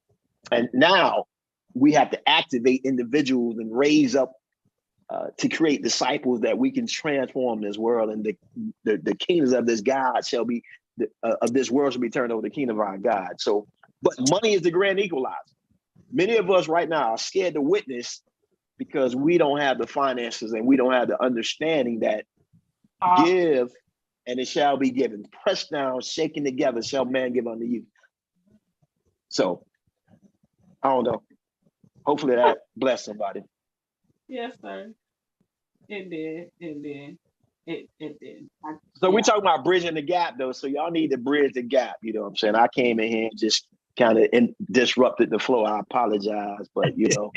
And now we have to activate individuals and raise up to create disciples that we can transform this world, and the kingdoms of this God shall be of this world shall be turned over to the kingdom of our God. So, but money is the grand equalizer. Many of us right now are scared to witness because we don't have the finances and we don't have the understanding that give and it shall be given. Pressed down, shaken together, shall man give unto you. So, I don't know. Hopefully that bless somebody. Yes, sir. It did. It did. So we're talking about bridging the gap, though. So y'all need to bridge the gap. You know what I'm saying? I came in here and just kind of disrupted the flow. I apologize, but you know,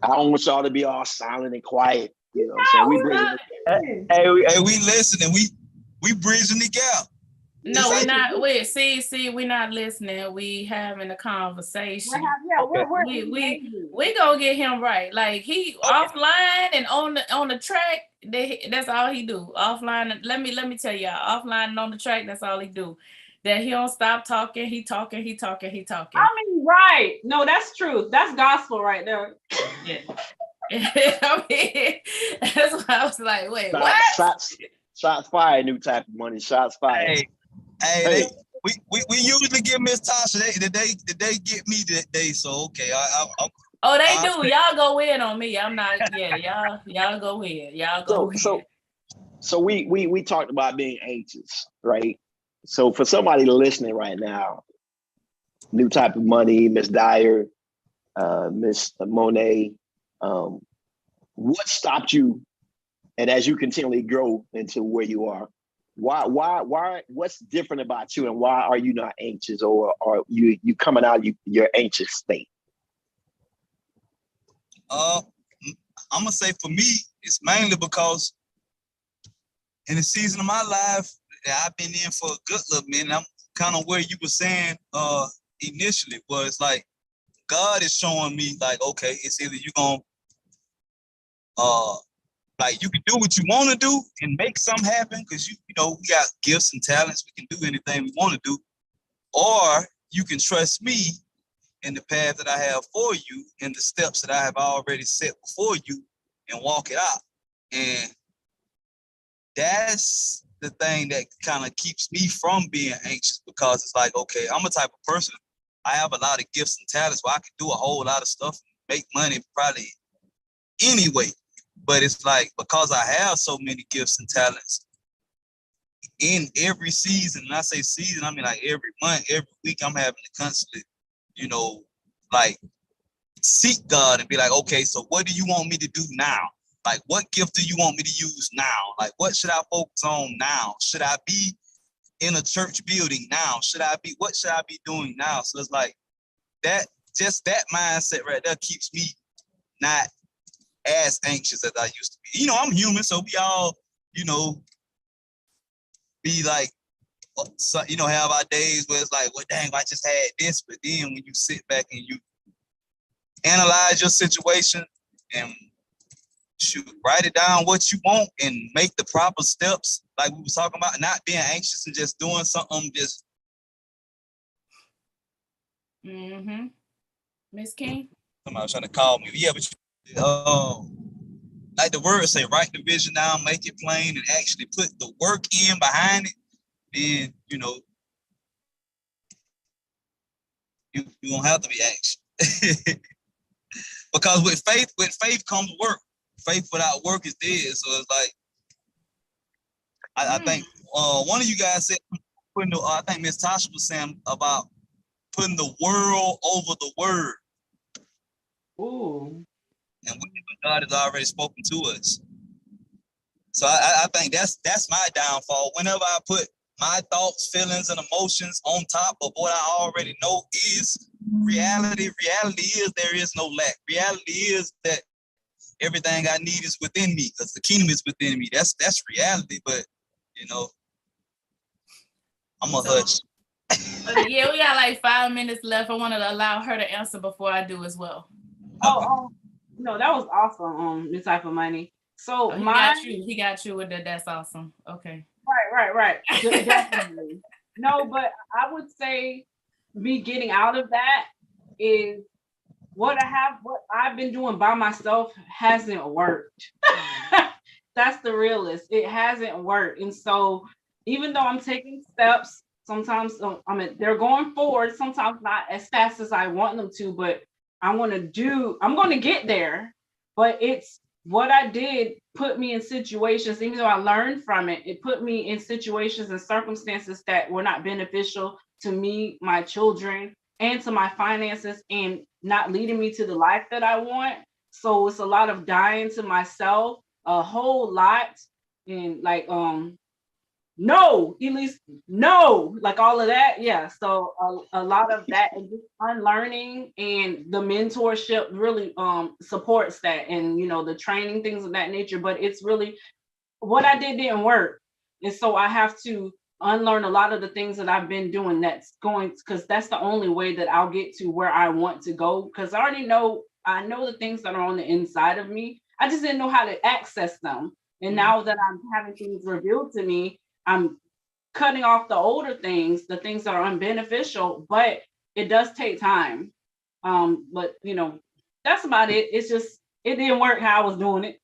I don't want y'all to be all silent and quiet. You know what I'm saying? We bridging the gap. Hey, we listening. We bridging the gap. No, we're not. Wait, see, we're not listening. We having a conversation. We gonna get him right. Like he offline and on the track. That's all he do. Offline. Let me tell y'all. Offline and on the track. That's all he do. That he don't stop talking. He talking. I mean, right? No, that's true. That's gospel right there. Yeah. I mean, that's why I was like, wait, what? Shots fired. New type of money. Shots fired. Hey. We usually give Miss Tasha. Did they get me that day? So okay, oh, they do. Y'all go in on me. I'm not. Yeah, y'all go in. Y'all go in. So we talked about being anxious, right? So for somebody listening right now, new type of money, Miss Dyer, Miss Monet, what stopped you? And as you continually grow into where you are, why what's different about you, and why are you not anxious, or are you coming out of your anxious state? I'm gonna say for me, it's mainly because in the season of my life that I've been in for a good little minute, I'm kind of where you were saying initially, was like God is showing me like, okay, it's either you gonna like you can do what you want to do and make something happen, because you know we got gifts and talents, we can do anything we want to do, or you can trust me in the path that I have for you and the steps that I have already set before you and walk it out. And that's the thing that kind of keeps me from being anxious, because it's like, okay, I'm a type of person, I have a lot of gifts and talents where I can do a whole lot of stuff and make money probably anyway. But it's like, because I have so many gifts and talents in every season, and I say season, I mean like every month, every week, I'm having to constantly, you know, like seek God and be like, okay, so what do you want me to do now? Like, what gift do you want me to use now? Like, what should I focus on now? Should I be in a church building now? What should I be doing now? So it's like that, just that mindset right there keeps me not as anxious as I used to be. You know, I'm human, so we all, you know, be like, so, you know, have our days where it's like, well, dang, I just had this. But then when you sit back and you analyze your situation and write it down what you want and make the proper steps, like we was talking about, not being anxious and just doing something just. Miss King? Somebody was trying to call me. Yeah, but like the word say, write the vision down, make it plain, and actually put the work in behind it. Then, you know, you don't have to be anxious. Because with faith comes work. Faith without work is dead. So it's like, I think one of you guys said, I think Miss Tasha was saying about putting the world over the word. Ooh. And God has already spoken to us. So I think that's my downfall. Whenever I put my thoughts, feelings, and emotions on top of what I already know is reality. Reality is there is no lack. Reality is that everything I need is within me because the kingdom is within me. That's reality. But you know, I'm a hush. Yeah, we got like 5 minutes left. I want to allow her to answer before I do as well. No, that was awesome. This type of money. So he got you with that. That's awesome. Okay. Right. Definitely. No, but I would say me getting out of that is what I've been doing by myself hasn't worked. That's the realist. It hasn't worked. And so even though I'm taking steps, sometimes they're going forward, sometimes not as fast as I want them to, but I'm going to get there. But it's what I did put me in situations, even though I learned from it, it put me in situations and circumstances that were not beneficial to me, my children, and to my finances, and not leading me to the life that I want. So it's a lot of dying to myself, a whole lot, and like no, Elise, no, like all of that. Yeah. So a lot of that and just unlearning, and the mentorship really supports that, and the training, things of that nature. But it's really what I didn't work. And so I have to unlearn a lot of the things that I've been doing because that's the only way that I'll get to where I want to go. Because I know the things that are on the inside of me. I just didn't know how to access them. And now that I'm having things revealed to me, I'm cutting off the older things, the things that are unbeneficial, but it does take time. But that's about it. It's just, it didn't work how I was doing it.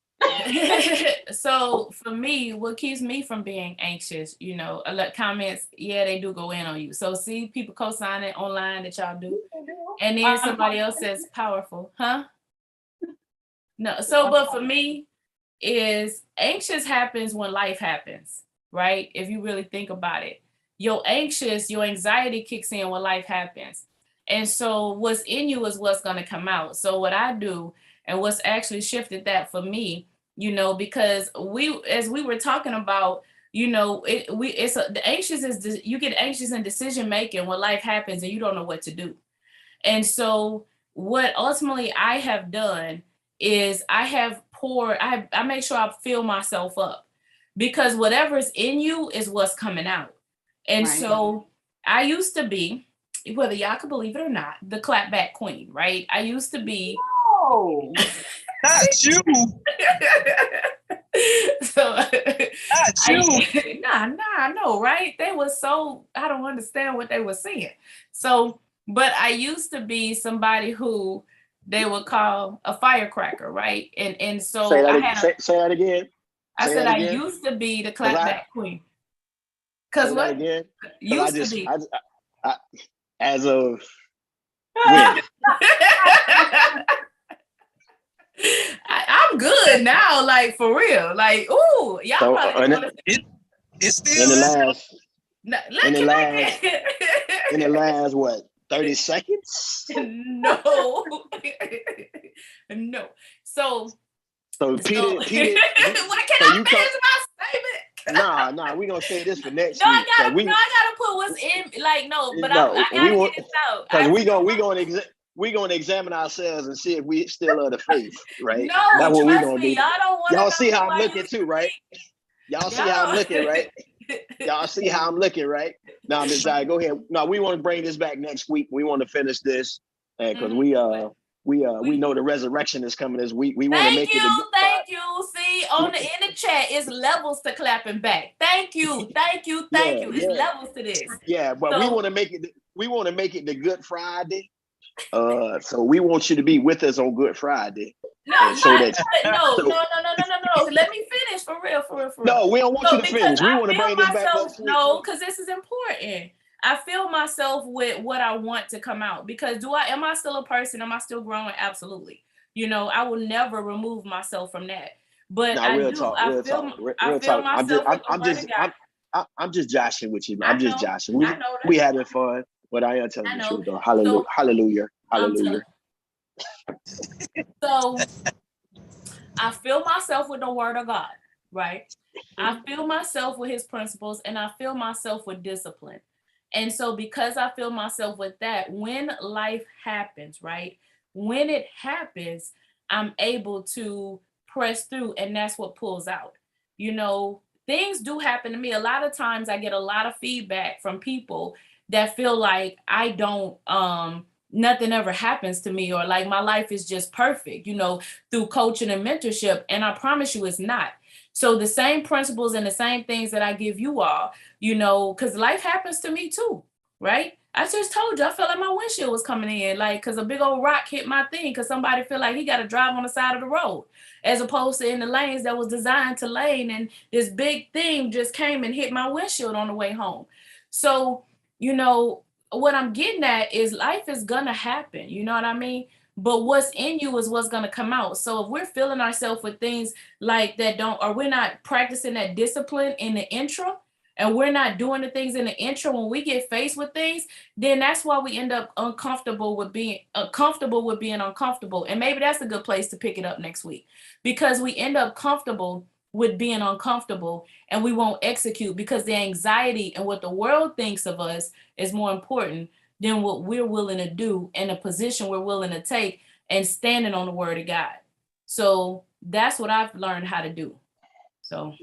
So for me, what keeps me from being anxious, comments, yeah, they do go in on you. So see people co-signing online that y'all do. And then somebody else says powerful, huh? No, so but for me is anxious happens when life happens. Right? If you really think about it, your anxiety kicks in when life happens. And so what's in you is what's going to come out. So what I do, and what's actually shifted that for me, because as we were talking about, you get anxious in decision making when life happens and you don't know what to do. And so what ultimately I have done is I make sure I fill myself up. Because whatever's in you is what's coming out. And so I used to be, whether y'all can believe it or not, the clapback queen, right? I used to be. Oh, not you. So, not you. Nah, no, right? They were so, I don't understand what they were saying. So, but I used to be somebody who they would call a firecracker, right? And so say that again. I said I used to be the clapback queen. Because what? Again? Used to be. As of when? I'm good now, like for real. Like, ooh, y'all So, probably it's still in the last what, 30 seconds? No. No. So Peter, why can't I finish my statement? Nah, we gonna say this for next week. I gotta put what's in, like, no, but I gotta get this out. Because we gonna examine ourselves and see if we still are the faith, right? No, that's what we gonna do. Y'all don't want. Y'all see how I'm looking too, right? Y'all see how I'm looking, right? Y'all see how I'm looking, right? Now, Ms. Zai, go ahead. No, we want to bring this back next week. We want to finish this, and because we know the resurrection is coming this week. We want to make it. Thank you. See, in the chat, it's levels to clapping back. Thank you. It's levels to this. Yeah, but we want to make it. We want to make it the Good Friday. So we want you to be with us on Good Friday. No. Let me finish for real. No, we don't want you to finish. We want to bring this back next week. No, because this is important. I feel myself with what I want to come out. Because am I still a person? Am I still growing? Absolutely. I will never remove myself from that. But I feel myself. I'm just joshing with you. I'm just joshing. We having fun, but I am telling the truth though. Hallelujah. So I fill myself with the word of God, right? I fill myself with his principles and I fill myself with discipline. And so because I fill myself with that, when life happens, right? When it happens, I'm able to press through, and that's what pulls out. You know, things do happen to me. A lot of times I get a lot of feedback from people that feel like I don't nothing ever happens to me, or like my life is just perfect, you know, through coaching and mentorship. And I promise you it's not. So the same principles and the same things that I give you all, you know, because life happens to me too, right? I just told you, I felt like my windshield was coming in, like, because a big old rock hit my thing, because somebody feel like he got to drive on the side of the road, as opposed to in the lanes that was designed to lane, and this big thing just came and hit my windshield on the way home. So, you know, what I'm getting at is life is gonna happen, you know what I mean? But what's in you is what's gonna come out. So if we're filling ourselves with things like that don't, or we're not practicing that discipline in the intro, and we're not doing the things in the intro, when we get faced with things, then that's why we end up uncomfortable with being uncomfortable. And maybe that's a good place to pick it up next week, because we end up comfortable with being uncomfortable and we won't execute, because the anxiety and what the world thinks of us is more important than what we're willing to do and the position we're willing to take and standing on the word of God. So that's what I've learned how to do. So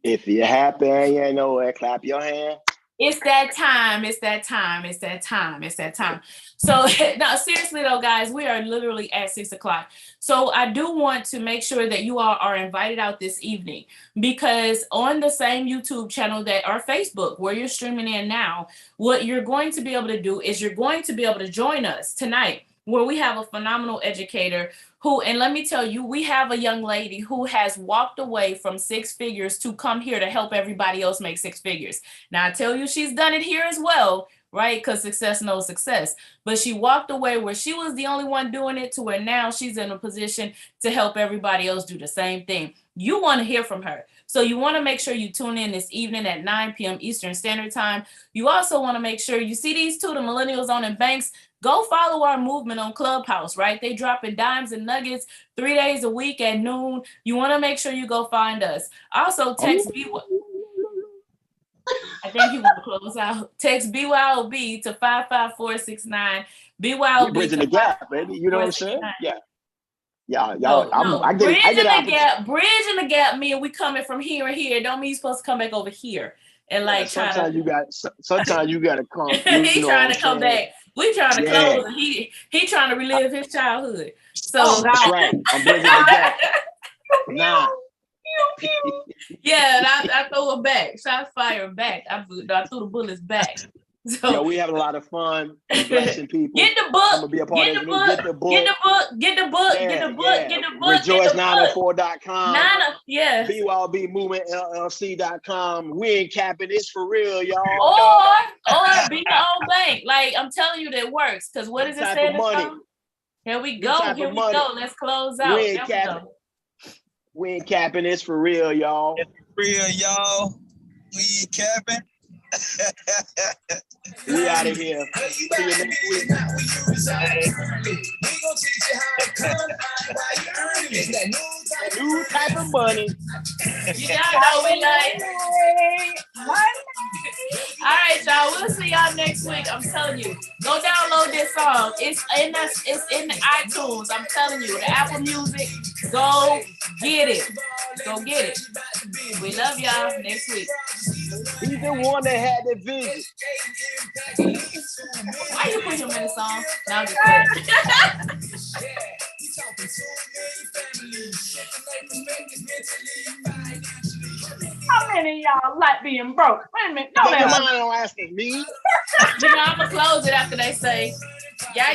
if you're happy and you know it, clap your hand. it's that time. It's that time. It's that time. It's that time. So now, seriously though, guys, we are literally at 6 o'clock. So I do want to make sure that you all are invited out this evening, because on the same YouTube channel that our Facebook, where you're streaming in now, what you're going to be able to do is you're going to be able to join us tonight, where we have a phenomenal educator who, and let me tell you, we have a young lady who has walked away from 6 figures to come here to help everybody else make 6 figures. Now, I tell you, she's done it here as well, right? Because success knows success. But she walked away where she was the only one doing it, to where now she's in a position to help everybody else do the same thing. You want to hear from her. So you want to make sure you tune in this evening at 9 p.m. Eastern Standard Time. You also want to make sure you see these two, the millennials on in banks. Go follow our movement on Clubhouse, right? They dropping dimes and nuggets 3 days a week at noon. You want to make sure you go find us. Also, text BYOB. I think you want to close out. Text BYOB to 55469. BYOB. Bridging the gap, baby. You know what I'm saying? Yeah. Yeah, y'all. No. I get Bridging the gap mean we coming from here and here. Don't mean you're supposed to come back over here and like sometimes you got to come. He's trying to come back. We trying to close, and he trying to relive his childhood. So that's right. I'm bridging the gap. Nah. Yeah, and I throw it back. Shots fired back. I threw the bullets back. So yo, we having a lot of fun, blessing people. Get the book. I'm gonna be a part of it. Get the book. Get the book. Rejoice904.com. Yeah. BYOB Movement LLC.com. We ain't capping this for real, y'all. Or be your own bank. Like, I'm telling you, that works. Because what does it say? Here we go. Let's close out. We ain't capping this for real, y'all. It's real, y'all. We ain't capping. We out of here. See you next week. We gonna teach you how to come while you earning it. That new type of money. You gotta know we like. All right, y'all. We'll see y'all next week. I'm telling you. Go download this song. It's in the iTunes. I'm telling you. The Apple Music. Go get it. Go get it. We love y'all. Next week. He's the one that had the vision. Why you put him in the song? No, I'm just kidding. How many of y'all like being broke? Wait a minute. No, don't ask me. You know, I'm going to close it after they say, yeah.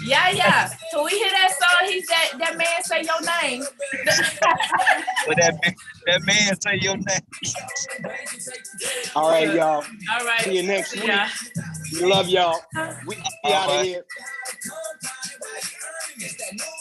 Yeah. So we hear that song, that man say your name. But that man say your name. All right, y'all. All right. See you next week. We love y'all. We out of here.